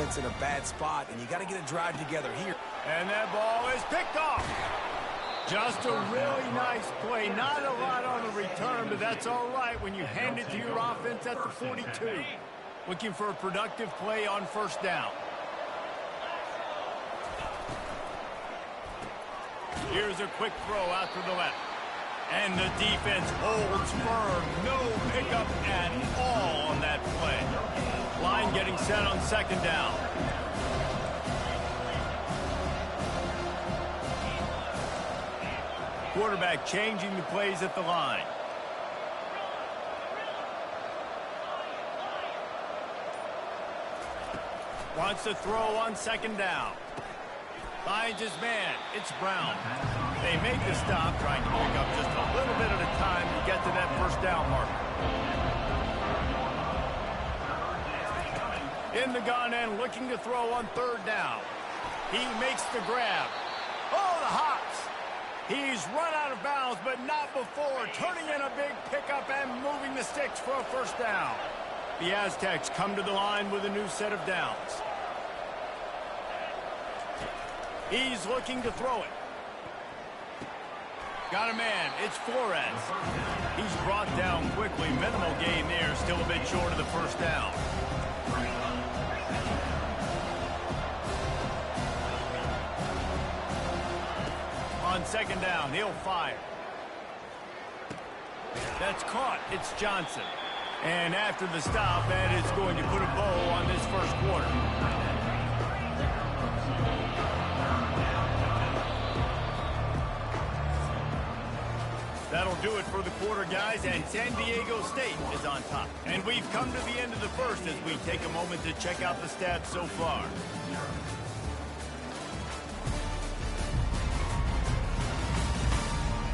defense in a bad spot, and you got to get a drive together here. And that ball is picked off. Just a really nice play. Not a lot on the return, but that's all right when you hand it to your offense at the 42. Looking for a productive play on first down. Here's a quick throw out to the left. And the defense holds firm. No pickup at all on that play. Line getting set on second down. Quarterback changing the plays at the line. Wants to throw on second down. Finds his man. It's Brown. They make the stop, trying to pick up just a little bit at a time to get to that first down marker. In the gun and looking to throw on third down. He makes the grab. Oh, the hops. He's run out of bounds, but not before. Turning in a big pickup and moving the sticks for a first down. The Aztecs come to the line with a new set of downs. He's looking to throw it. Got a man. It's Flores. He's brought down quickly. Minimal gain there. Still a bit short of the first down. On second down, he'll fire. That's caught. It's Johnson. And after the stop, that is going to put a bow on this first quarter. That'll do it for the quarter, guys, and San Diego State is on top. And we've come to the end of the first as we take a moment to check out the stats so far.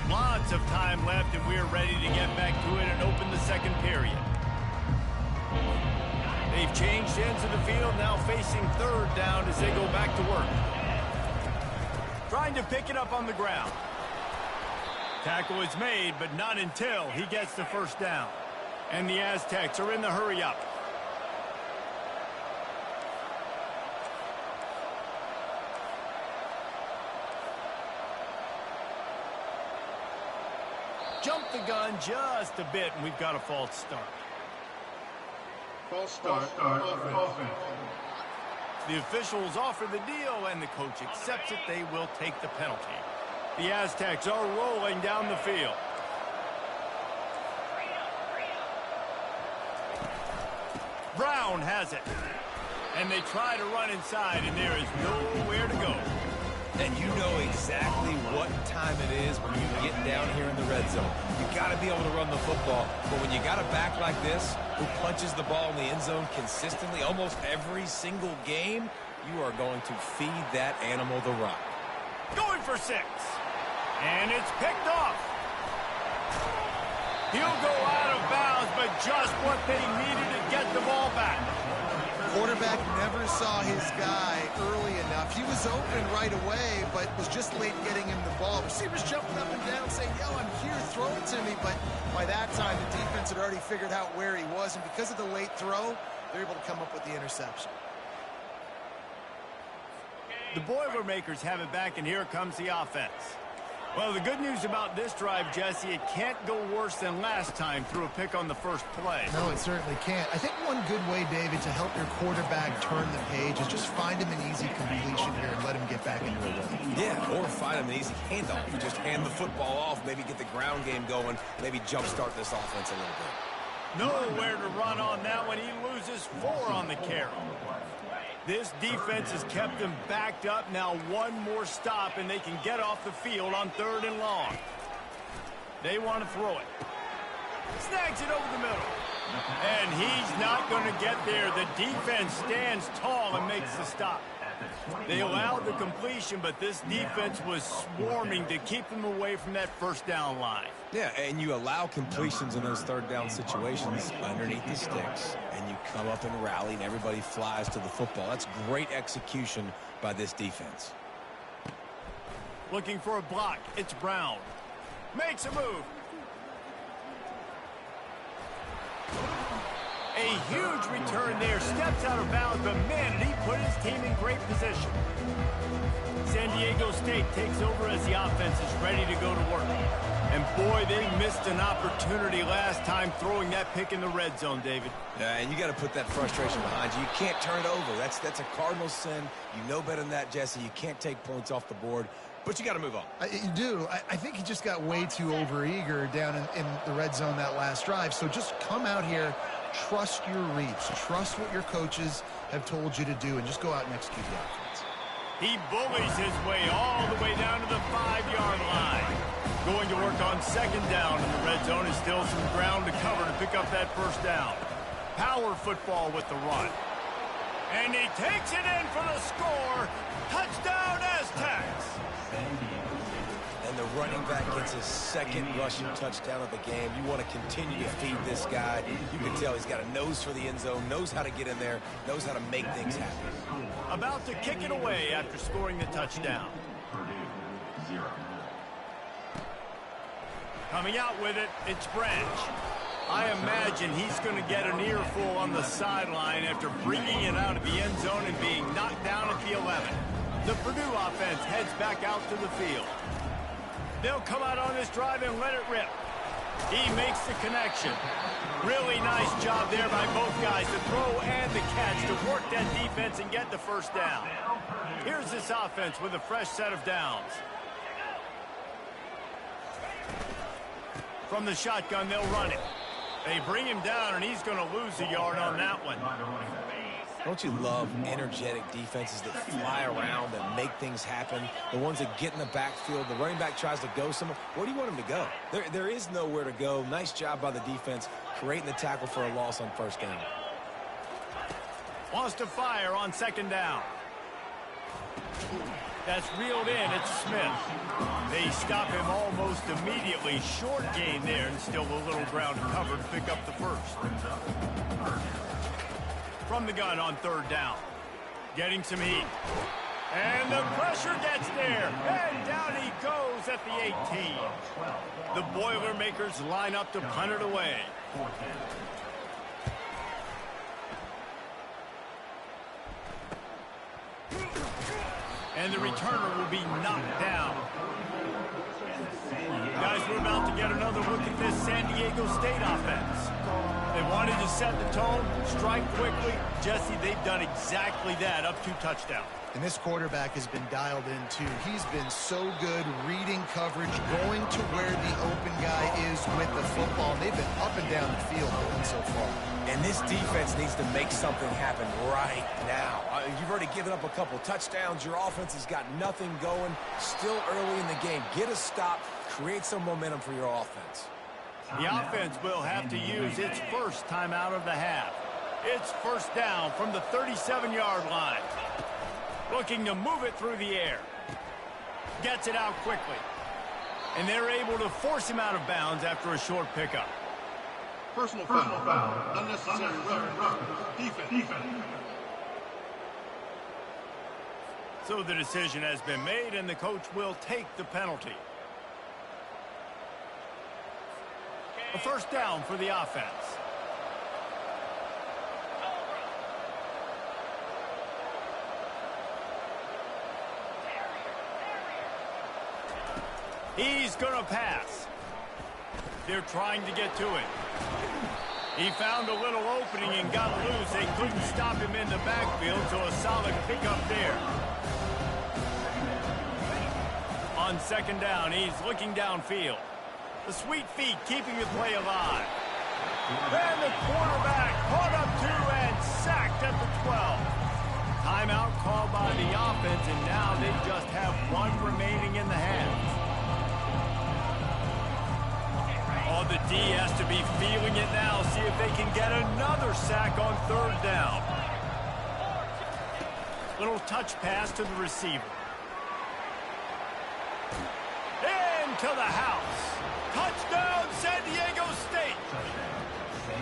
Lots of time left, and we're ready to get back to it and open the second period. They've changed ends of the field, now facing third down as they go back to work. Trying to pick it up on the ground. Tackle is made, but not until he gets the first down. And the Aztecs are in the hurry-up. Jump the gun just a bit, and we've got a false start. False start. Offense. The officials offer the deal, and the coach accepts it. They will take the penalty. The Aztecs are rolling down the field. Brown has it. And they try to run inside, and there is nowhere to go. And you know exactly what time it is when you get down here in the red zone. You got to be able to run the football, but when you got a back like this who punches the ball in the end zone consistently almost every single game, you are going to feed that animal the rock. Going for 6. And it's picked off. He'll go out of bounds, but just what they needed to get the ball back. Quarterback never saw his guy early enough. He was open right away, but was just late getting him the ball. Receivers jumping up and down saying, yo, I'm here, throw it to me. But by that time, the defense had already figured out where he was. And because of the late throw, they're able to come up with the interception. The Boilermakers have it back, and here comes the offense. Well, the good news about this drive, Jesse, it can't go worse than last time through a pick on the first play. No, it certainly can't. I think one good way, David, to help your quarterback turn the page is just find him an easy completion here and let him get back into a rhythm. Yeah, or find him an easy handoff. You just hand the football off, maybe get the ground game going, maybe jumpstart this offense a little bit. Nowhere to run on that one. He loses 4 on the carry. This defense has kept them backed up. Now one more stop, and they can get off the field on 3rd and long. They want to throw it. Snags it over the middle. And he's not going to get there. The defense stands tall and makes the stop. They allowed the completion, but this defense was swarming to keep them away from that first down line. Yeah, and you allow completions in those 3rd down situations underneath the sticks, and you come up and rally, and everybody flies to the football. That's great execution by this defense. Looking for a block. It's Brown. Makes a move. A huge return there, steps out of bounds, but man, did he put his team in great position. San Diego State takes over as the offense is ready to go to work. And boy, they missed an opportunity last time throwing that pick in the red zone, David. Yeah, and you got to put that frustration behind you. You can't turn it over. That's a cardinal sin. You know better than that, Jesse. You can't take points off the board, but you got to move on. You do. I think he just got way too overeager down in the red zone that last drive. So just come out here, trust your reads, trust what your coaches have told you to do, and just go out and execute the offense. He bullies his way all the way down to the 5-yard line. Going to work on second down in the red zone is still some ground to cover to pick up that first down. Power football with the run. And he takes it in for the score. Touchdown Aztecs. And the running back gets his second rushing touchdown of the game. You want to continue to feed this guy. You can tell he's got a nose for the end zone, knows how to get in there, knows how to make things happen. About to kick it away after scoring the touchdown. Coming out with it, it's Branch. I imagine he's going to get an earful on the sideline after bringing it out of the end zone and being knocked down at the 11. The Purdue offense heads back out to the field. They'll come out on this drive and let it rip. He makes the connection. Really nice job there by both guys, the throw and the catch, to work that defense and get the first down. Here's this offense with a fresh set of downs. From the shotgun, they'll run it. They bring him down, and he's going to lose a yard on that one. Don't you love energetic defenses that fly around and make things happen? The ones that get in the backfield, the running back tries to go somewhere. Where do you want him to go? There is nowhere to go. Nice job by the defense creating the tackle for a loss on first down. Wants to fire on second down. That's reeled in. It's Smith. They stop him almost immediately. Short gain there, and still a little ground to cover to pick up the first. From the gun on third down. Getting some heat. And the pressure gets there. And down he goes at the 18. The Boilermakers line up to punt it away. And the returner will be knocked down. Guys, we're about to get another look at this San Diego State offense. They wanted to set the tone, strike quickly. Jesse, they've done exactly that, up 2 touchdowns. And this quarterback has been dialed in, too. He's been so good reading coverage, going to where the open guy is with the football. And they've been up and down the field so far. And this defense needs to make something happen right now. You've already given up a couple touchdowns. Your offense has got nothing going. Still early in the game. Get a stop. Create some momentum for your offense. The offense will have to use its first timeout of the half. It's first down from the 37-yard line. Looking to move it through the air. Gets it out quickly. And they're able to force him out of bounds after a short pickup. Personal foul. Unnecessary defense. So the decision has been made, and the coach will take the penalty. A first down for the offense. He's going to pass. They're trying to get to it. He found a little opening and got loose. They couldn't stop him in the backfield, so a solid pickup there. On second down, he's looking downfield. The sweet feet keeping the play alive. And the quarterback caught up 2 and sacked at the 12. Timeout called by the offense, and now they just have 1 remaining in the half. Oh, the D has to be feeling it now. See if they can get another sack on third down. Little touch pass to the receiver. Into the house. Touchdown, San Diego State.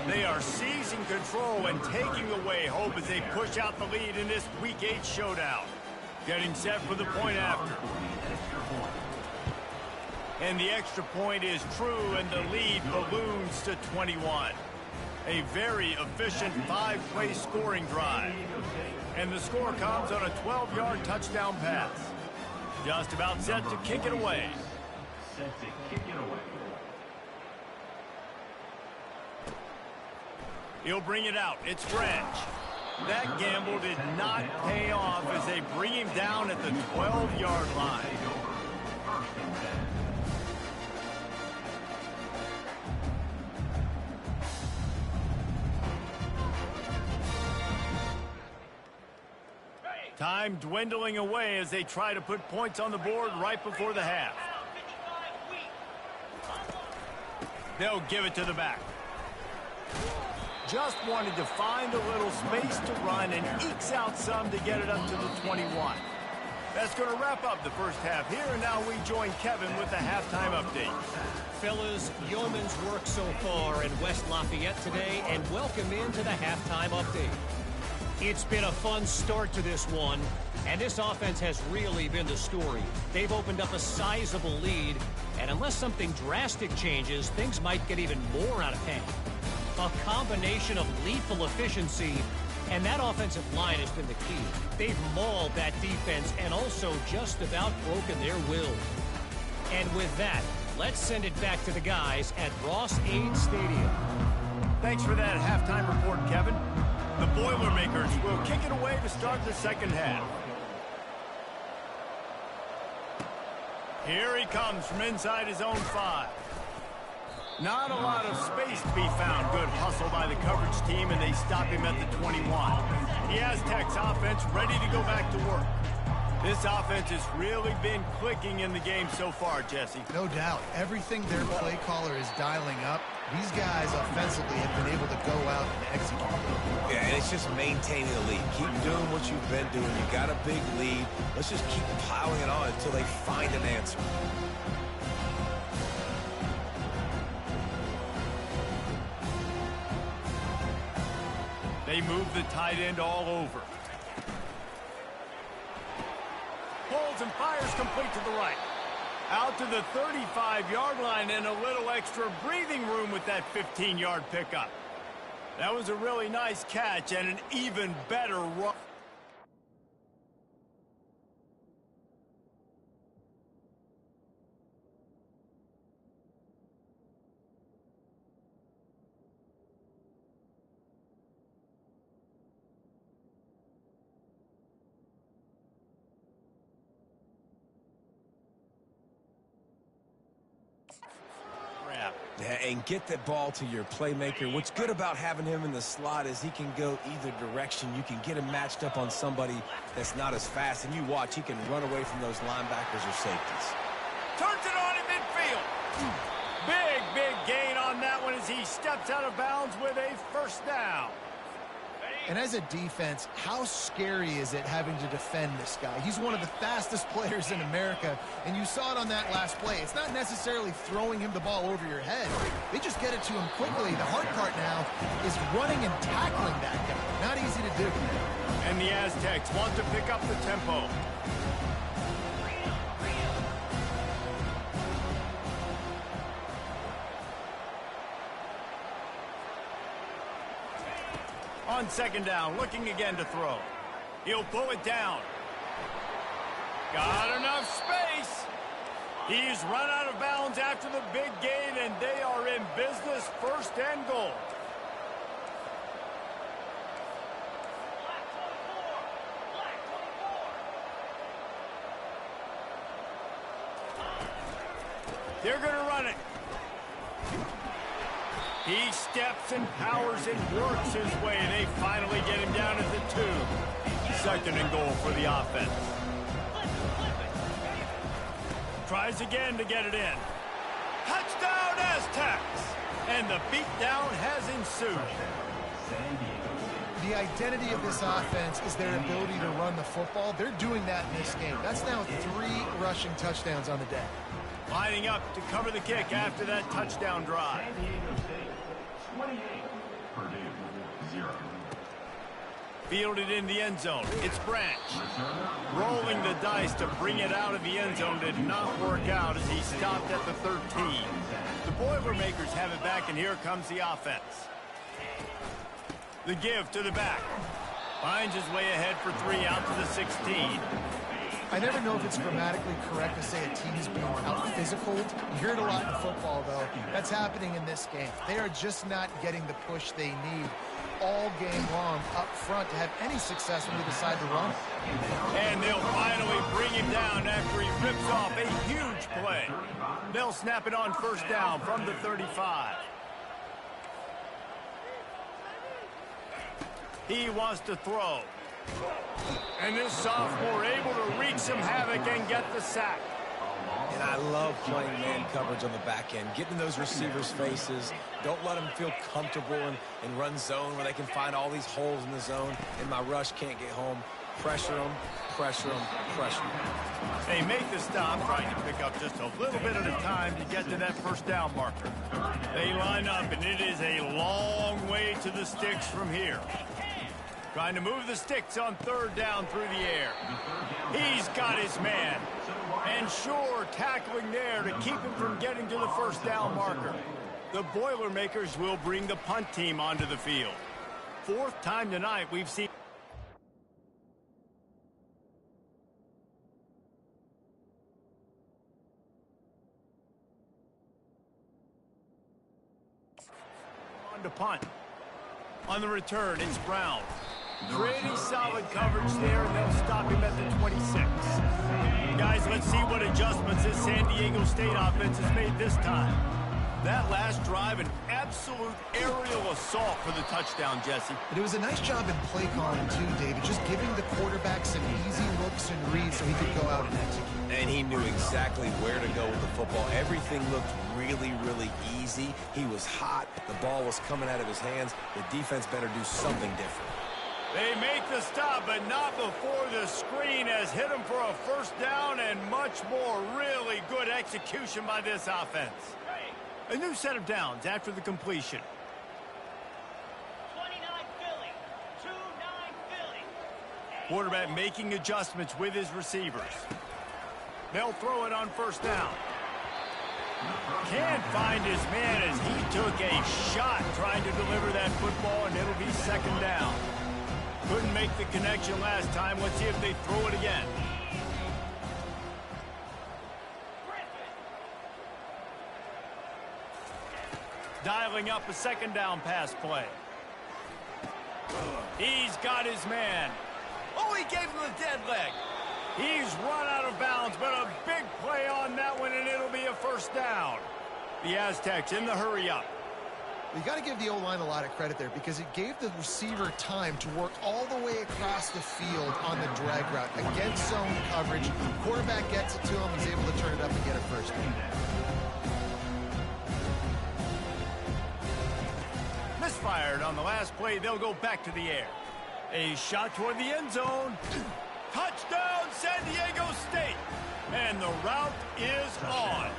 They are seizing control and taking away hope as they push out the lead in this Week 8 showdown. Getting set for the point after. And the extra point is true, and the lead balloons to 21. A very efficient 5-play scoring drive. And the score comes on a 12-yard touchdown pass. Just about set to kick it away. He'll bring it out. It's French. That gamble did not pay off as they bring him down at the 12-yard line. Time dwindling away as they try to put points on the board right before the half. They'll give it to the back. Just wanted to find a little space to run and ekes out some to get it up to the 21. That's going to wrap up the first half here, and now we join Kevin with the halftime update. Fellas, yeoman's work so far in West Lafayette today, and welcome into the halftime update. It's been a fun start to this one, and this offense has really been the story. They've opened up a sizable lead, and unless something drastic changes, things might get even more out of hand. A combination of lethal efficiency, and that offensive line has been the key. They've mauled that defense and also just about broken their will. And with that, let's send it back to the guys at Ross-Ade Stadium. Thanks for that halftime report, Kevin. The Boilermakers will kick it away to start the second half. Here he comes from inside his own 5. Not a lot of space to be found. Good hustle by the coverage team, and they stop him at the 21. The Aztecs offense ready to go back to work. This offense has really been clicking in the game so far, Jesse. No doubt. Everything their play caller is dialing up, these guys offensively have been able to go out and execute. Yeah, and it's just maintaining the lead. Keep doing what you've been doing. You got a big lead. Let's just keep plowing it on until they find an answer. They move the tight end all over. Pulls and fires complete to the right. Out to the 35-yard line, and a little extra breathing room with that 15-yard pickup. That was a really nice catch and an even better run. Yeah, and get the ball to your playmaker. What's good about having him in the slot is he can go either direction. You can get him matched up on somebody that's not as fast, and you watch, he can run away from those linebackers or safeties. Turns it on in midfield. Big gain on that one as he steps out of bounds with a first down. And as a defense, how scary is it having to defend this guy? He's one of the fastest players in America, and you saw it on that last play. It's not necessarily throwing him the ball over your head. They just get it to him quickly. The hard part now is running and tackling that guy. Not easy to do. And the Aztecs want to pick up the tempo. On second down, looking again to throw. He'll pull it down. Got enough space. He's run out of bounds after the big gain, and they are in business, first and goal. They're going to run it. He steps and powers and works his way. They finally get him down at the 2. Second and goal for the offense. Tries again to get it in. Touchdown, Aztecs! And the beatdown has ensued. The identity of this offense is their ability to run the football. They're doing that in this game. That's now 3 rushing touchdowns on the day. Lining up to cover the kick after that touchdown drive. Fielded in the end zone. It's Branch. Rolling the dice to bring it out of the end zone did not work out as he stopped at the 13. The Boilermakers have it back, and here comes the offense. The give to the back. Finds his way ahead for 3 out to the 16. I never know if it's grammatically correct to say a team's being out-physicaled. You hear it a lot in football, though. That's happening in this game. They are just not getting the push they need all game long up front to have any success when they decide to run it. And they'll finally bring him down after he rips off a huge play. They'll snap it on first down from the 35. He wants to throw. And this sophomore able to wreak some havoc and get the sack. And I love playing man coverage on the back end, getting in those receivers' faces. Don't let them feel comfortable in run zone where they can find all these holes in the zone, and my rush can't get home. Pressure them, pressure them, pressure them. They make the stop, trying to pick up just a little bit at a time to get to that first down marker. They line up, and it is a long way to the sticks from here. Trying to move the sticks on third down through the air. He's got his man. And sure, tackling there to keep him from getting to the first down marker. The Boilermakers will bring the punt team onto the field. 4th time tonight we've seen... on to punt. On the return, it's Brown. Pretty solid coverage there, and they'll stop him at the 26. Guys, let's see what adjustments this San Diego State offense has made this time. That last drive, an absolute aerial assault for the touchdown, Jesse. But it was a nice job in play calling, too, David, just giving the quarterback some easy looks and reads so he could go out and execute. And he knew exactly where to go with the football. Everything looked really, really easy. He was hot. The ball was coming out of his hands. The defense better do something different. They make the stop, but not before the screen has hit him for a first down and much more. Really good execution by this offense. A new set of downs after the completion. 29 Philly, 2-9 Philly. Quarterback making adjustments with his receivers. They'll throw it on first down. Can't find his man as he took a shot trying to deliver that football, and it'll be second down. Couldn't make the connection last time. Let's see if they throw it again. Dialing up a second down pass play. He's got his man. Oh, he gave him the dead leg. He's run out of bounds, but a big play on that one, and it'll be a first down. The Aztecs in the hurry-up. You got to give the O-line a lot of credit there because it gave the receiver time to work all the way across the field on the drag route against zone coverage. Quarterback gets it to him. He's able to turn it up and get a first down. Misfired on the last play. They'll go back to the air. A shot toward the end zone. Touchdown, San Diego State. And the route is on.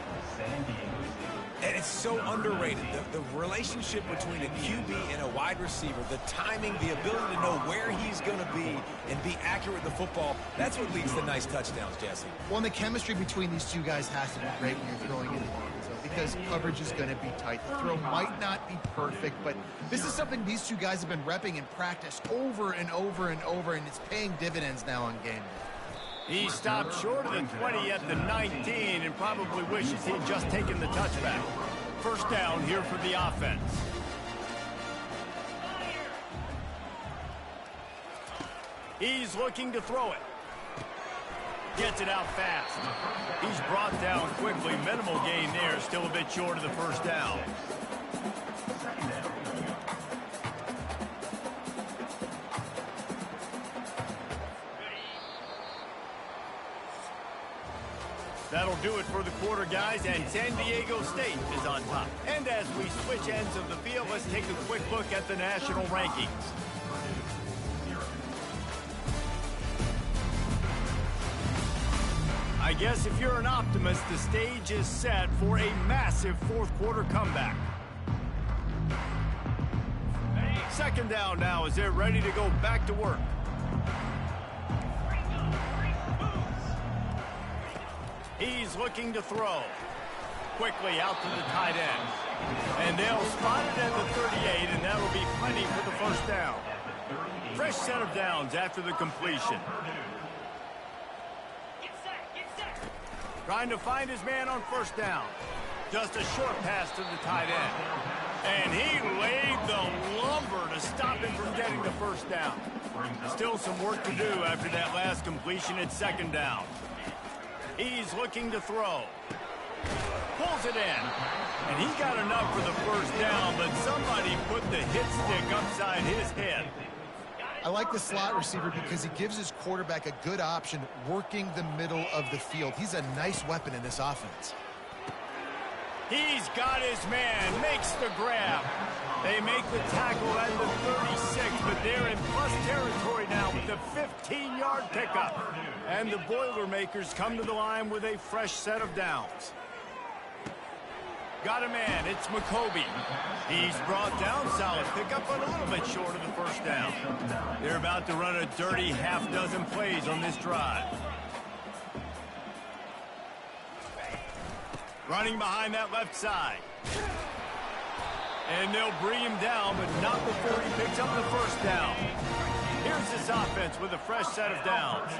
And it's so underrated. The relationship between a QB and a wide receiver, the timing, the ability to know where he's going to be and be accurate with the football, that's what leads to nice touchdowns, Jesse. Well, and the chemistry between these two guys has to be great when you're throwing in the end zone because coverage is going to be tight. The throw might not be perfect, but this is something these two guys have been repping in practice over and over and over, and it's paying dividends now on game day. He stopped short of the 20 at the 19 and probably wishes he had just taken the touchback. First down here for the offense. He's looking to throw it. Gets it out fast. He's brought down quickly. Minimal gain there. Still a bit short of the first down. That'll do it for the quarter, guys, and San Diego State is on top. And as we switch ends of the field, let's take a quick look at the national rankings. I guess if you're an optimist, the stage is set for a massive fourth quarter comeback. Second down now as they're ready to go back to work. He's looking to throw. Quickly out to the tight end. And they'll spot it at the 38, and that'll be plenty for the first down. Fresh set of downs after the completion. Trying to find his man on first down. Just a short pass to the tight end. And he laid the lumber to stop him from getting the first down. Still some work to do after that last completion at second down. He's looking to throw. Pulls it in. And he got enough for the first down, but somebody put the hit stick upside his head. I like the slot receiver because he gives his quarterback a good option working the middle of the field. He's a nice weapon in this offense. He's got his man, makes the grab. They make the tackle at the 36, but they're in plus territory now with the 15-yard pickup. And the Boilermakers come to the line with a fresh set of downs. Got a man, it's McCoby. He's brought down, solid pickup, but a little bit short of the first down. They're about to run a dirty half-dozen plays on this drive. Running behind that left side. And they'll bring him down, but not before he picks up the first down. Here's this offense with a fresh set of downs.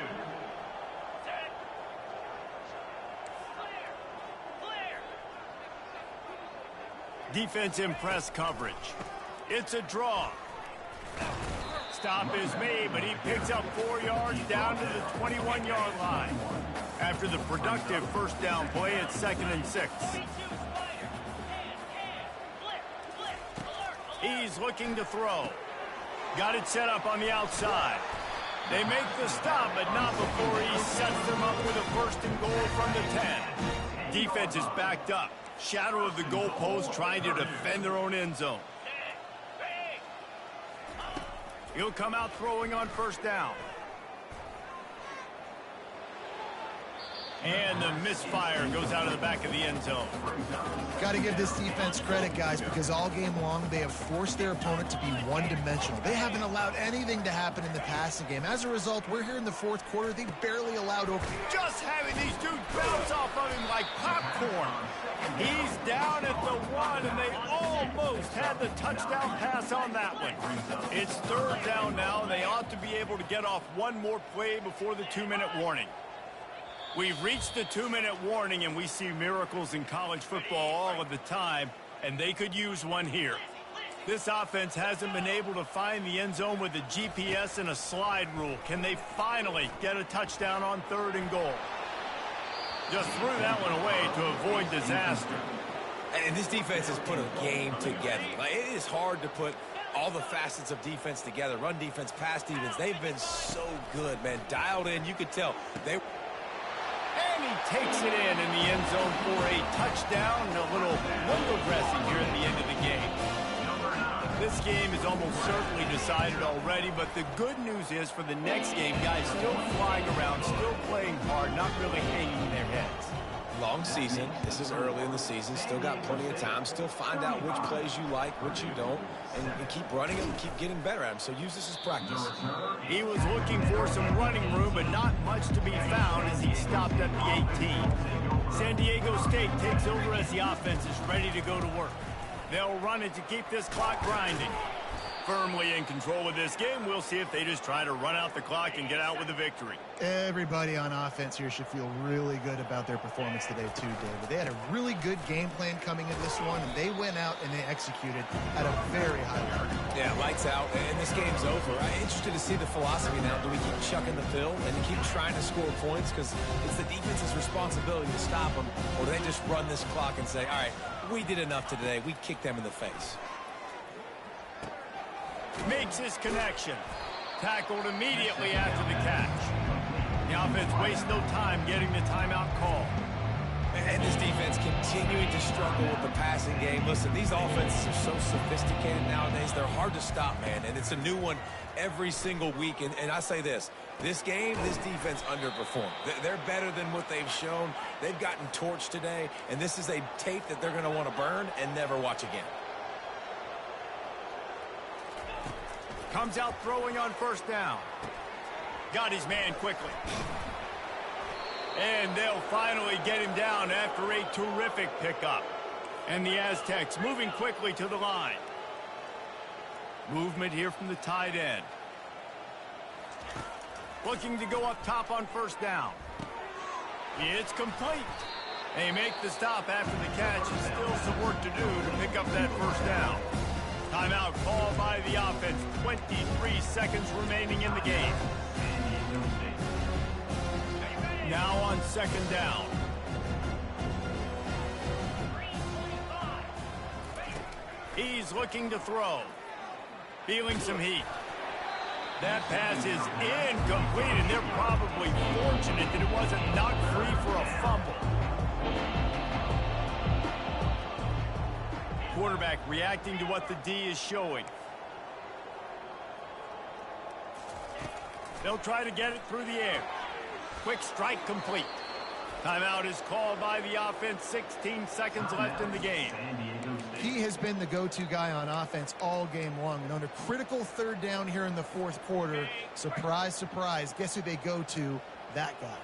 Defense in press coverage. It's a draw. Stop is made, but he picks up 4 yards down to the 21-yard line. After the productive first down play, it's 2nd and 6. He's looking to throw. Got it set up on the outside. They make the stop, but not before he sets them up with a 1st and goal from the 10. Defense is backed up. Shadow of the goalpost, trying to defend their own end zone. He'll come out throwing on first down. And the misfire goes out of the back of the end zone. Got to give this defense credit, guys, because all game long they have forced their opponent to be one-dimensional. They haven't allowed anything to happen in the passing game. As a result, we're here in the 4th quarter. They barely allowed over. Just having these dudes bounce off of him like popcorn. He's down at the 1, and they almost had the touchdown pass on that one. It's 3rd down now, and they ought to be able to get off one more play before the 2-minute warning. We've reached the 2-minute warning, and we see miracles in college football all of the time, and they could use one here. This offense hasn't been able to find the end zone with a GPS and a slide rule. Can they finally get a touchdown on 3rd and goal? Just threw that one away to avoid disaster. And this defense has put a game together. Like, it is hard to put all the facets of defense together. Run defense, pass defense. They've been so good, man. Dialed in. You could tell. And he takes it in the end zone for a touchdown and a little window dressing here at the end of the game. This game is almost certainly decided already, but the good news is for the next game, guys still flying around, still playing hard, not really hanging their heads. Long season. This is early in the season. Still got plenty of time. Still find out which plays you like, which you don't, and keep running them and keep getting better at them. So use this as practice. He was looking for some running room, but not much to be found as he stopped at the 18. San Diego State takes over as the offense is ready to go to work. They'll run it to keep this clock grinding. Firmly in control of this game. We'll see if they just try to run out the clock and get out with a victory. Everybody on offense here should feel really good about their performance today too, David. They had a really good game plan coming into this one, and they went out and they executed at a very high level. Yeah, lights out, and this game's over. I'm interested to see the philosophy now. Do we keep chucking the pill and keep trying to score points because it's the defense's responsibility to stop them, or do they just run this clock and say, all right, we did enough today. We kicked them in the face. Makes his connection. Tackled immediately after the catch. The offense wastes no time getting the timeout call. And this defense continuing to struggle with the passing game. Listen, these offenses are so sophisticated nowadays. They're hard to stop, man. And it's a new one every single week. And I say this game, this defense underperformed. They're better than what they've shown. They've gotten torched today. And this is a tape that they're going to want to burn and never watch again. Comes out throwing on first down. Got his man quickly. And they'll finally get him down after a terrific pickup. And the Aztecs moving quickly to the line. Movement here from the tight end. Looking to go up top on first down. It's complete. They make the stop after the catch, and still some work to do to pick up that first down. Timeout called by the offense. 23 seconds remaining in the game. Now on second down. He's looking to throw. Feeling some heat. That pass is incomplete, and they're probably fortunate that it wasn't knocked free for a fumble. Quarterback reacting to what the D is showing. They'll try to get it through the air. Quick strike complete. Timeout is called by the offense. 16 seconds left in the game. He has been the go-to guy on offense all game long. And on a critical third down here in the fourth quarter, surprise, surprise, guess who they go to? That guy.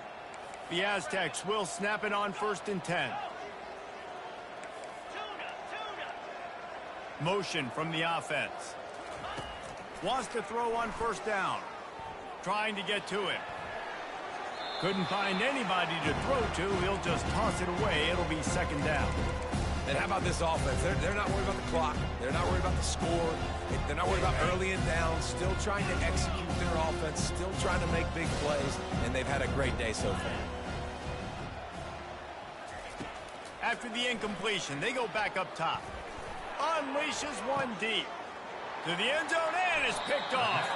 The Aztecs will snap it on 1st and 10. Motion from the offense. Wants to throw on first down. Trying to get to him. Couldn't find anybody to throw to. He'll just toss it away. It'll be second down. And how about this offense? They're not worried about the clock. They're not worried about the score. They're not worried about early and down. Still trying to execute their offense. Still trying to make big plays. And they've had a great day so far. After the incompletion, they go back up top. Unleashes one deep. To the end zone, and is picked off.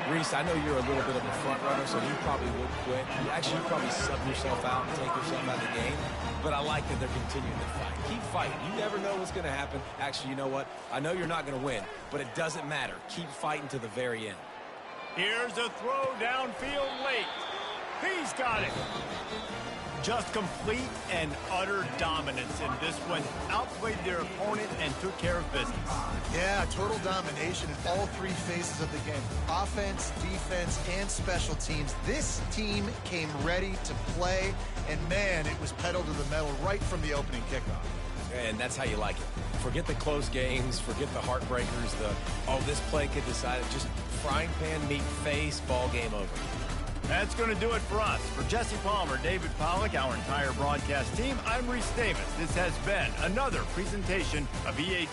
Reese, I know you're a little bit of a front runner, so you probably would quit. You probably sub yourself out and take yourself out of the game. But I like that they're continuing to fight. Keep fighting. You never know what's going to happen. Actually, you know what? I know you're not going to win, but it doesn't matter. Keep fighting to the very end. Here's a throw downfield late. He's got it. Just complete and utter dominance in this one. Outplayed their opponent and took care of business. Yeah, total domination in all three phases of the game. Offense, defense, and special teams. This team came ready to play, and man, it was pedal to the metal right from the opening kickoff. And that's how you like it. Forget the close games, forget the heartbreakers, this play could decide it. Just frying pan, meat face, ball game over. That's going to do it for us. For Jesse Palmer, David Pollack, our entire broadcast team, I'm Reese Davis. This has been another presentation of EA.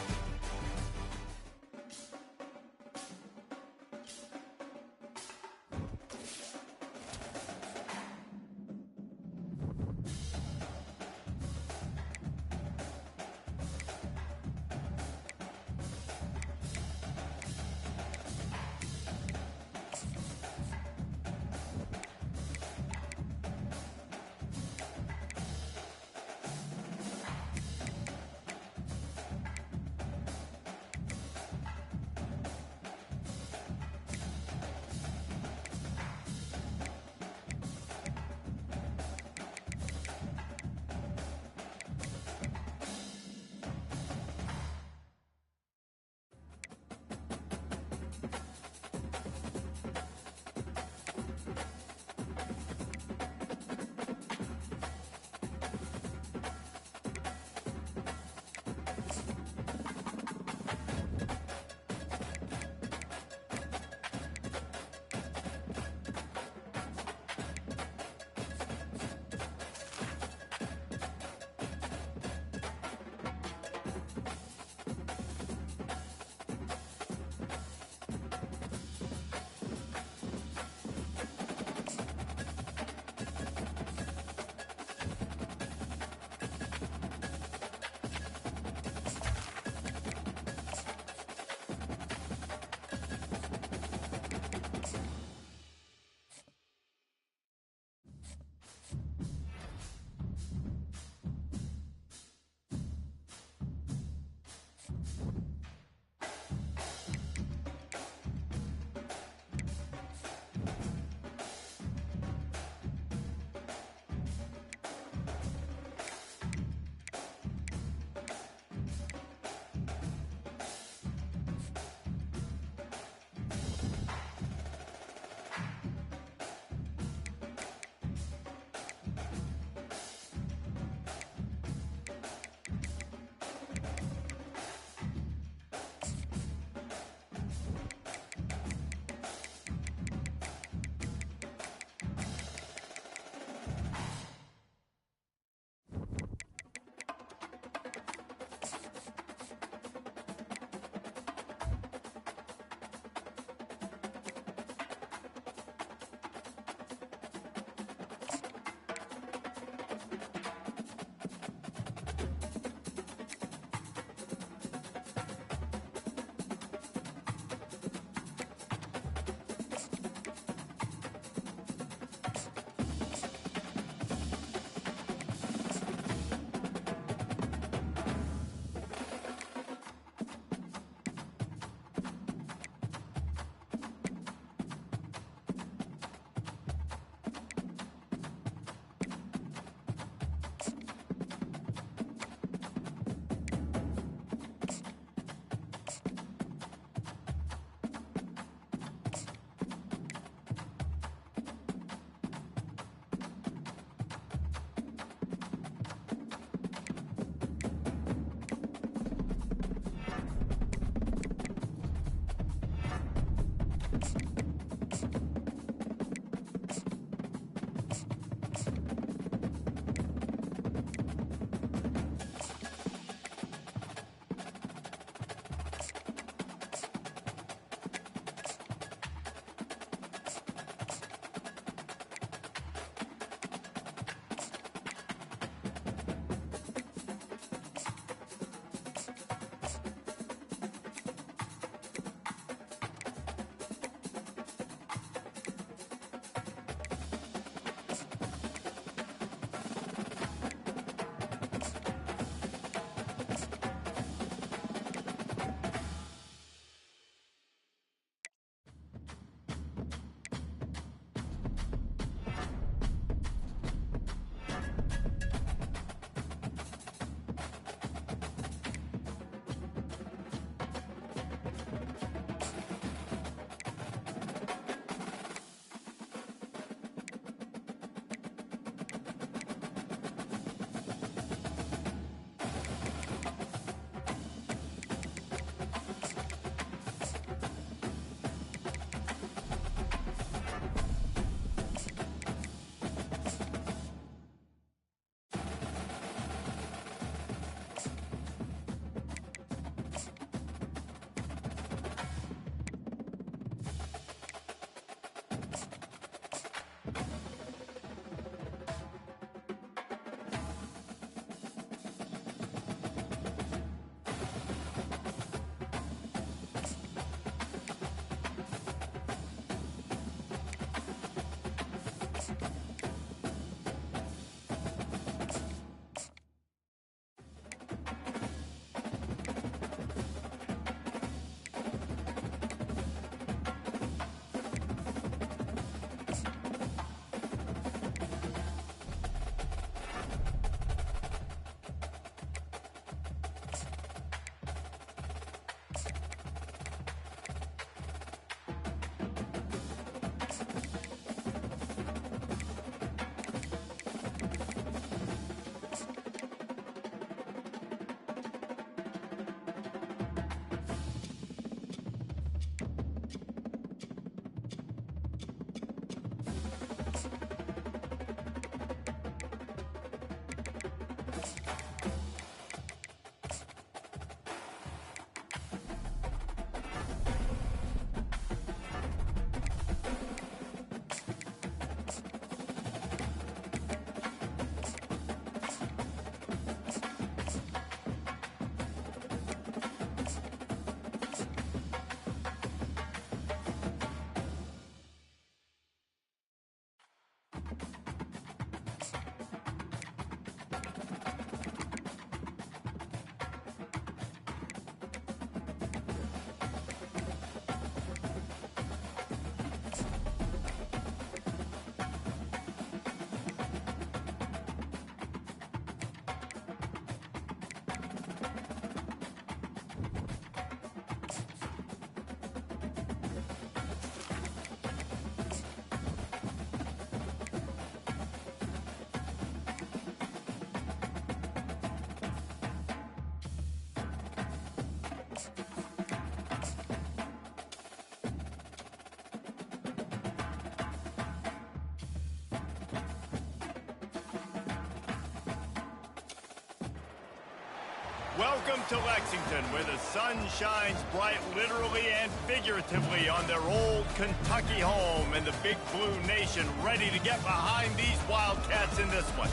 Welcome to Lexington, where the sun shines bright literally and figuratively on their old Kentucky home, and the Big Blue Nation ready to get behind these Wildcats in this one.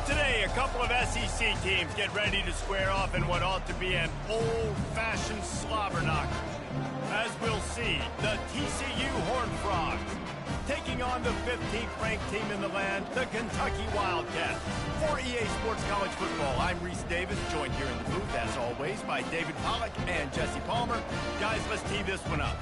Today, a couple of SEC teams get ready to square off in what ought to be an old-fashioned slobber knocker. As we'll see, the TCU Horned Frogs taking on the 15th ranked team in the land, the Kentucky Wildcats. For EA Sports College Football, I'm Reese Davis, joined here in the booth, as always, by David Pollack and Jesse Palmer. Guys, let's tee this one up.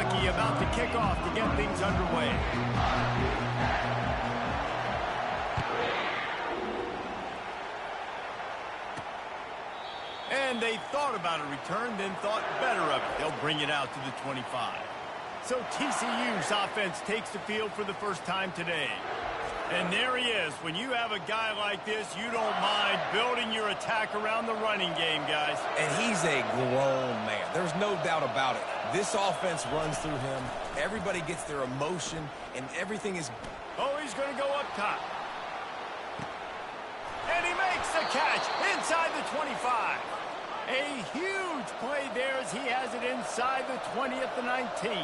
jockey about to kick off to get things underway. And they thought about a return, then thought better of it. They'll bring it out to the 25. So TCU's offense takes the field for the first time today. And there he is. When you have a guy like this, you don't mind building your attack around the running game, guys. And he's a grown man. There's no doubt about it. This offense runs through him. Everybody gets their emotion, and everything is... Oh, he's going to go up top. And he makes the catch inside the 25. A huge play there as he has it inside the 20 at the 19.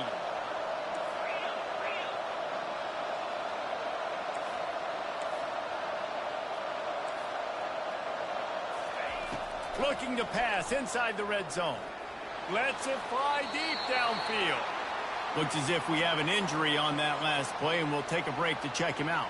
Looking to pass inside the red zone. Lets it fly deep downfield. Looks as if we have an injury on that last play, and we'll take a break to check him out.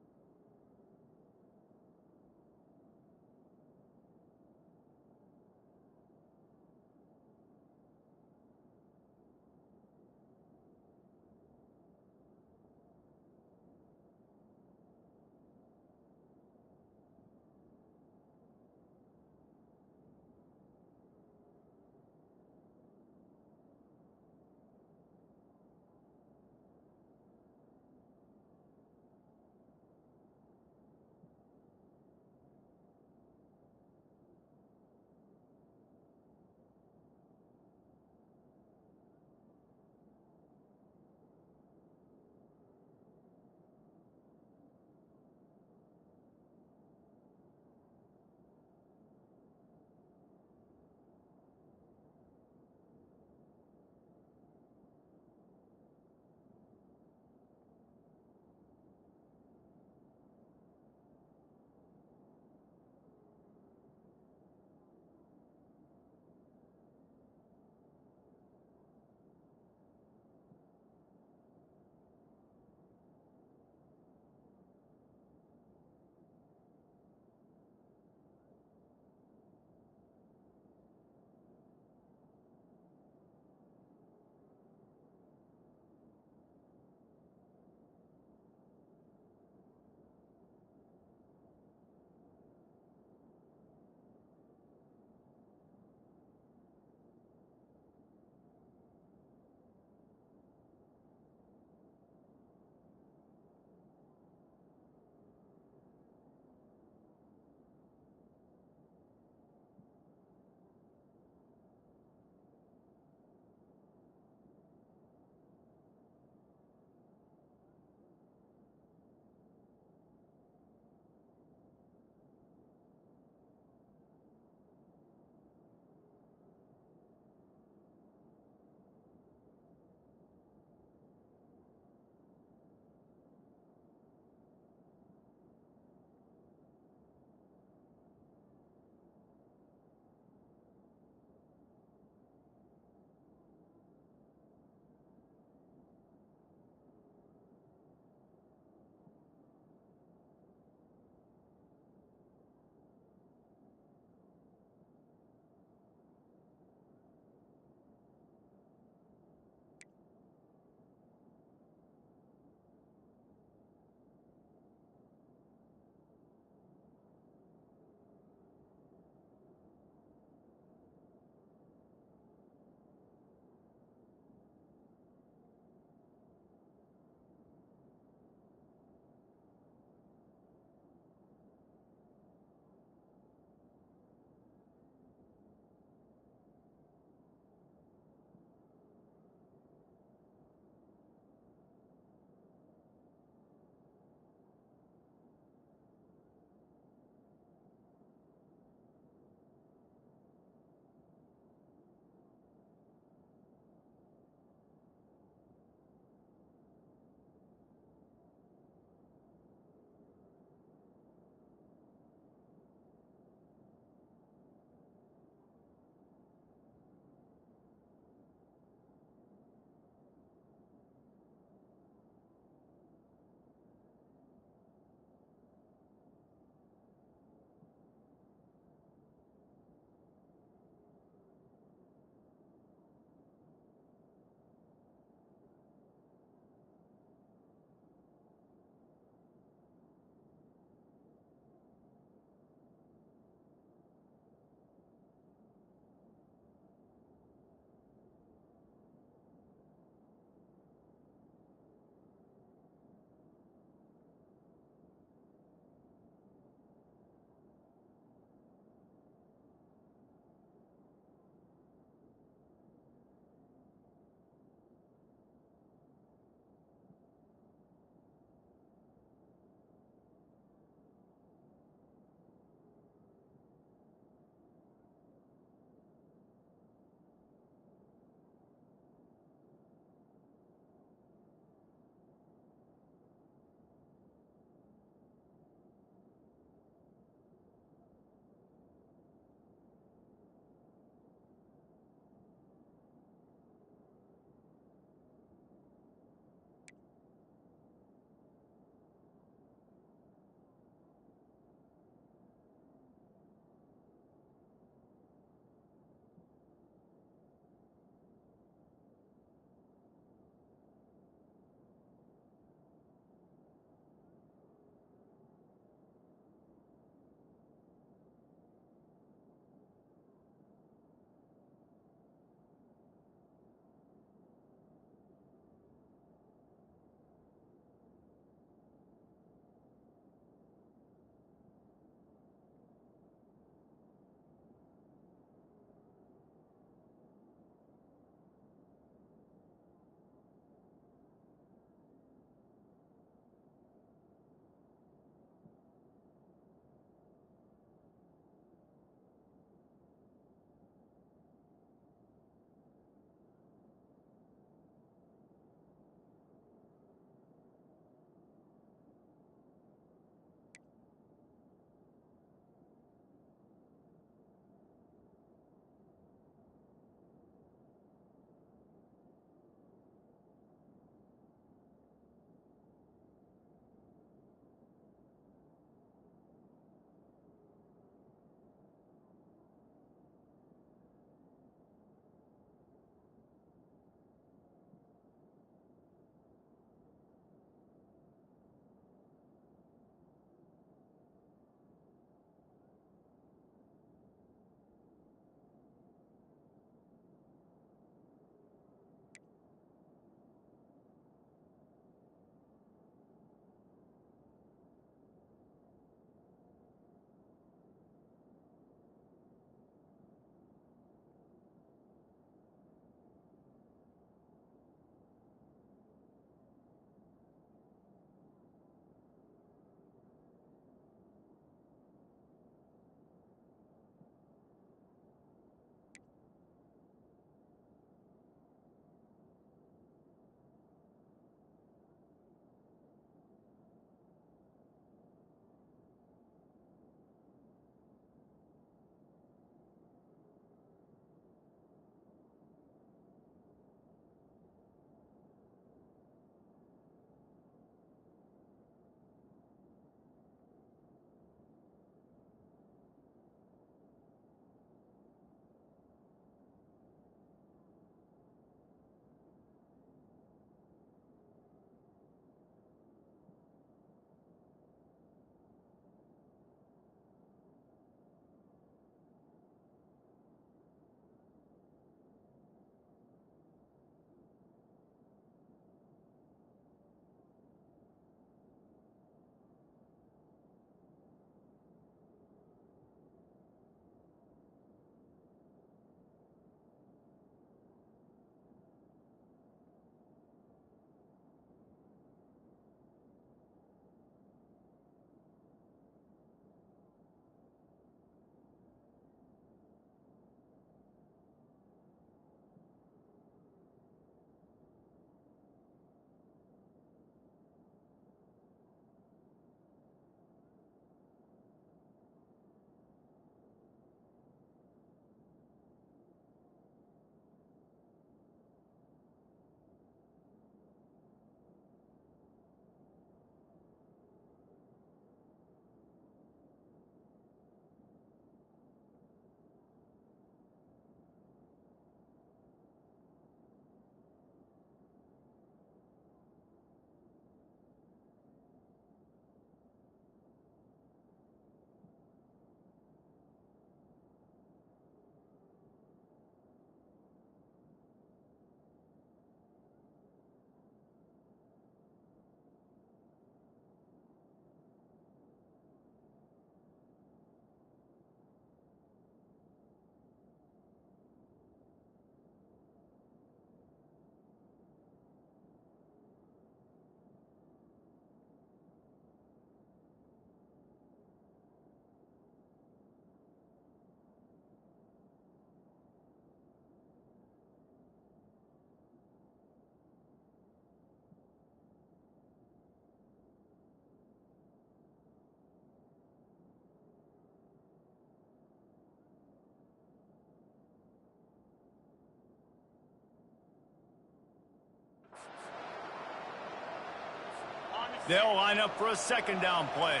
They'll line up for a second down play.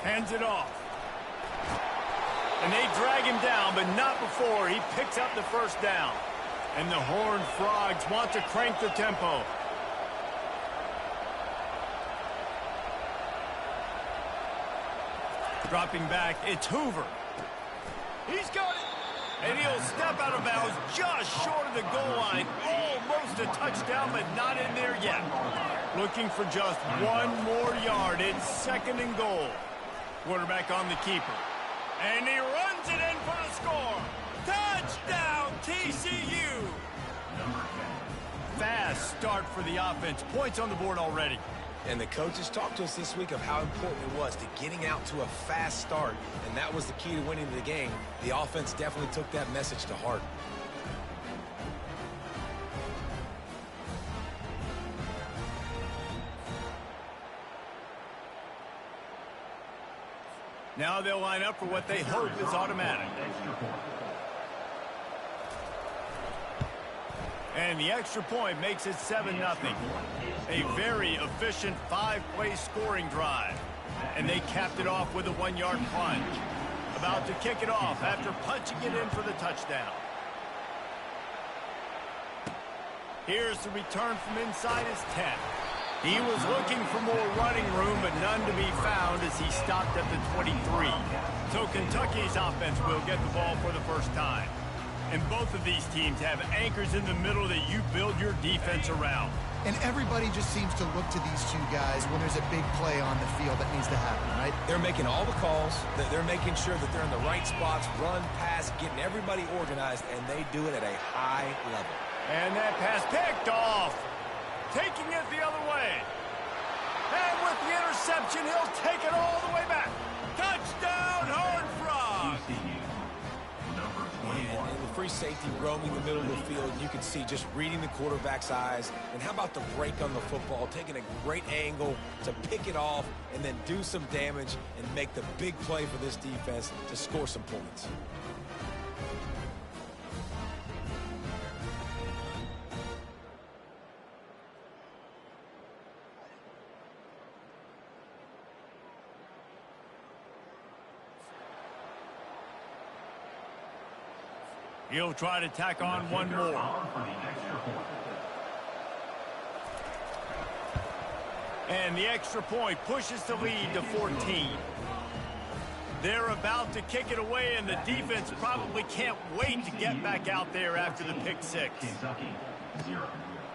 Hands it off. And they drag him down, but not before he picks up the first down. And the Horned Frogs want to crank the tempo. Dropping back, it's Hoover. He's got it. And he'll step out of bounds just short of the goal line. Almost a touchdown, but not in there yet. Looking for just one more yard. It's second and goal. Quarterback on the keeper. And he runs it in for the score. Touchdown, TCU. Fast start for the offense. Points on the board already. And the coaches talked to us this week of how important it was to getting out to a fast start, and that was the key to winning the game. The offense definitely took that message to heart. Now they'll line up for what they hope is automatic. And the extra point makes it 7-0. A very efficient 5-play scoring drive. And they capped it off with a 1-yard plunge. About to kick it off after punching it in for the touchdown. Here's the return from inside his 10. He was looking for more running room, but none to be found as he stopped at the 23. So Kentucky's offense will get the ball for the first time. And both of these teams have anchors in the middle that you build your defense around. And everybody just seems to look to these two guys when there's a big play on the field that needs to happen, right? They're making all the calls. They're making sure that they're in the right spots, run, pass, getting everybody organized, and they do it at a high level. And that pass picked off. Taking it the other way. And with the interception, he'll take it all the way back. Touchdown, Horned Frogs! And the free safety roaming the middle of the field, you can see just reading the quarterback's eyes. And how about the break on the football, taking a great angle to pick it off and then do some damage and make the big play for this defense to score some points. He'll try to tack on one more. And the extra point pushes the lead to 14. They're about to kick it away, and the defense probably can't wait to get back out there after the pick six.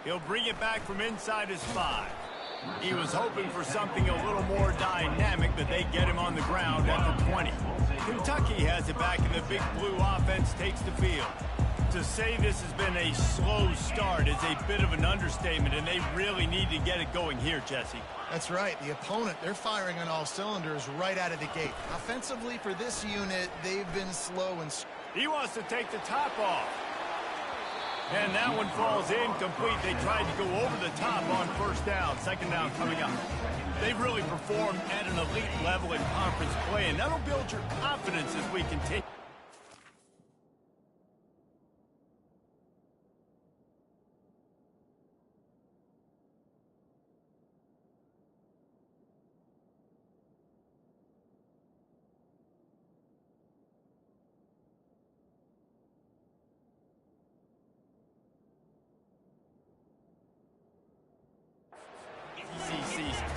He'll bring it back from inside his 5. He was hoping for something a little more dynamic, but they get him on the ground at the 20. Kentucky has it back, and the Big Blue offense takes the field. To say this has been a slow start is a bit of an understatement, and they really need to get it going here, Jesse. That's right. The opponent, they're firing on all cylinders right out of the gate. Offensively, for this unit, they've been slow and... He wants to take the top off. And that one falls incomplete. They tried to go over the top on first down. Second down coming up. They've really performed at an elite level in conference play, and that'll build your confidence as we continue.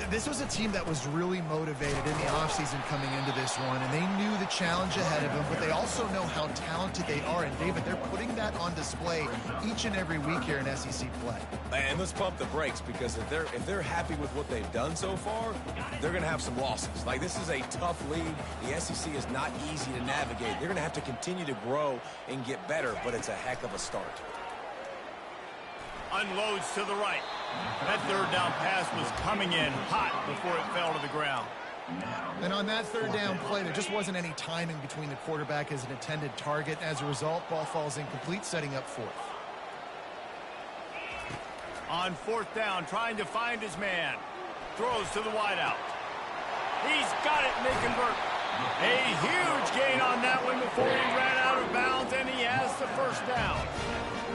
This was a team that was really motivated in the offseason coming into this one, and they knew the challenge ahead of them, but they also know how talented they are. And, David, they're putting that on display each and every week here in SEC play. And let's pump the brakes, because if they're happy with what they've done so far, they're going to have some losses. Like, this is a tough league. The SEC is not easy to navigate. They're going to have to continue to grow and get better, but it's a heck of a start. Unloads to the right. That third down pass was coming in hot before it fell to the ground. And on that third down play, there just wasn't any timing between the quarterback as an intended target. As a result, ball falls incomplete, setting up fourth. On fourth down, trying to find his man. Throws to the wideout. He's got it, and they convert. A huge gain on that one before he ran out of bounds, and he has the first down.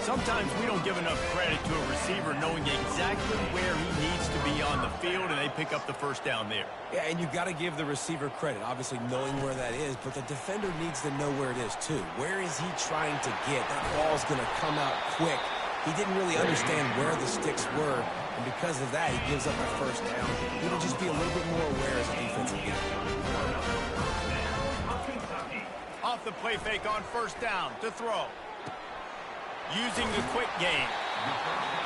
Sometimes we don't give enough credit to a receiver knowing exactly where he needs to be on the field, and they pick up the first down there. Yeah, and you've got to give the receiver credit, obviously knowing where that is, but the defender needs to know where it is too. Where is he trying to get? That ball's going to come out quick. He didn't really understand where the sticks were, and because of that, he gives up the first down. He will just be a little bit more aware as a defensive guy. Off the play fake on first down to throw. Using the quick game.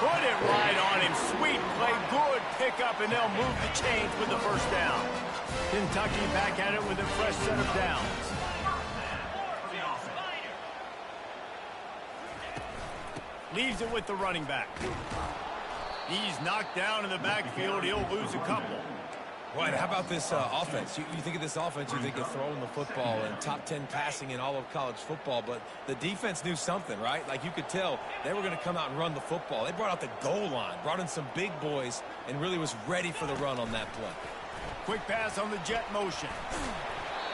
Put it right on him. Sweet play, good pickup, and they'll move the chains with the first down. Kentucky back at it with a fresh set of downs. Leaves it with the running back. He's knocked down in the backfield. He'll lose a couple. Well, how about this offense? You think of this offense, you think of throwing the football and top 10 passing in all of college football, but the defense knew something, right? Like you could tell they were going to come out and run the football. They brought out the goal line, brought in some big boys, and really was ready for the run on that play. Quick pass on the jet motion.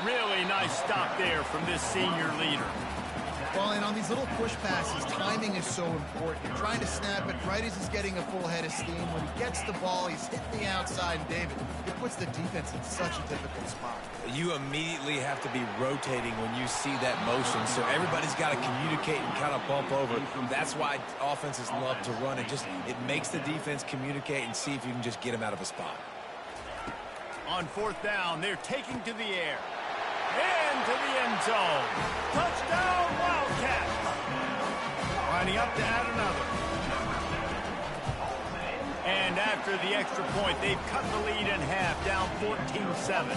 Really nice stop there from this senior leader. Well, and on these little push passes, timing is so important. You're trying to snap it right as he's getting a full head of steam. When he gets the ball, he's hitting the outside, and David, it puts the defense in such a difficult spot. You immediately have to be rotating when you see that motion, so everybody's got to communicate and kind of bump over. That's why offenses love to run it. It makes the defense communicate and see if you can just get them out of a spot. On fourth down, they're taking to the air. Into the end zone. Touchdown, Wildcats. Lining up to add another. And after the extra point, they've cut the lead in half, down 14-7.